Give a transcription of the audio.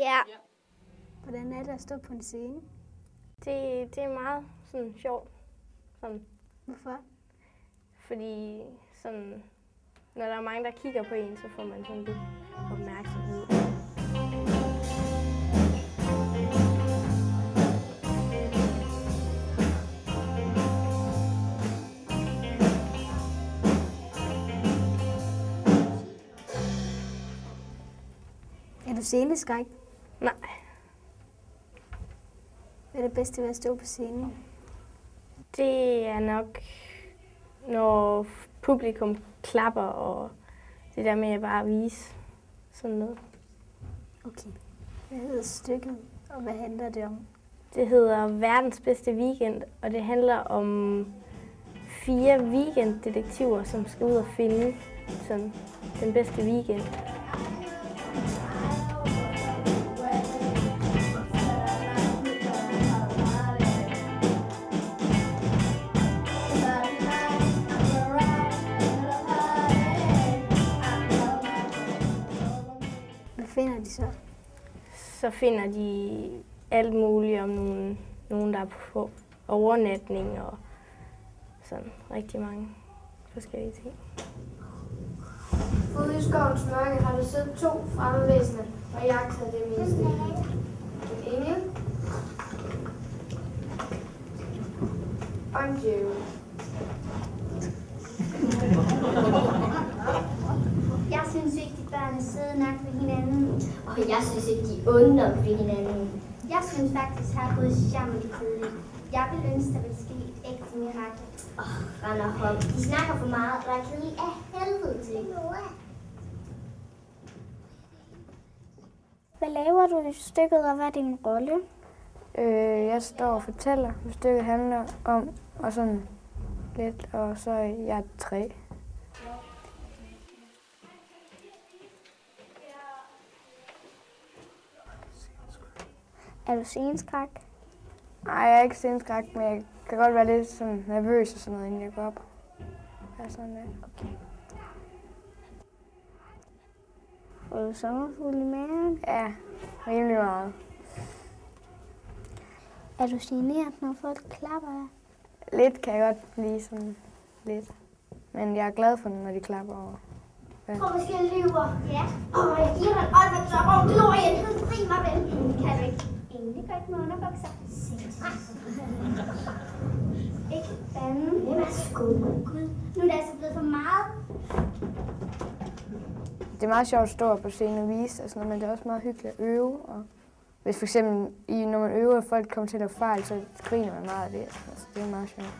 Ja. Hvordan er det at stå på en scene? Det er meget sådan sjovt. Sådan. Hvorfor? Fordi sådan, når der er mange, der kigger på en, så får man sådan lidt opmærksomhed. Er du sceneskræk? Nej. Hvad er det bedste ved at stå på scenen? Det er nok, når publikum klapper, og det der med at bare vise sådan noget. Okay. Hvad hedder stykket, og hvad handler det om? Det hedder Verdens bedste weekend, og det handler om 4 weekenddetektiver, som skal ud og finde sådan, den bedste weekend. Hvad finder de så? Så finder de alt muligt om nogen der er på overnatning og sådan rigtig mange forskellige ting. Ude i skovens mørke har der siddet 2 fremme væsener og jagtet det meste. En engel og en djævel. Jeg synes ikke, de børn er søde nok ved hinanden. Og jeg synes ikke, de er onde nok ved hinanden. Jeg synes faktisk, at her er gået charme tidligt. Jeg vil ønske, der vil ske et ægte mirakel. Render hop. De snakker for meget, og er kedelige af helvede til. Hvad laver du i stykket, og hvad er din rolle? Jeg står og fortæller, hvad stykket handler om, og sådan lidt, og så er jeg 3. Er du sceneskræk? Nej, jeg er ikke sceneskræk, men jeg kan godt være lidt sådan nervøs og sådan noget, inden jeg går op. Ja, sådan der. Okay. Får du sommerfugle i maven? Ja, rimelig meget. Er du generet, når folk klapper af? Lidt kan jeg godt blive sådan lidt. Men jeg er glad for, når de klapper over. Jeg tror, vi skal løbe. Ja. Jeg giver dig en øjeblik, og glorien. Fri mig vel. Kan du ikke? Egentlig gør ikke med underbukser. Ikke bande. Det var sgu. Gud, nu er det altså blevet for meget. Det er meget sjovt at stå på scenen og vise, og sådan noget, men det er også meget hyggeligt at øve. Og hvis for eksempel, når man øver, og folk kommer til at lave fejl, så griner man meget af det. Altså, det er meget sjovt.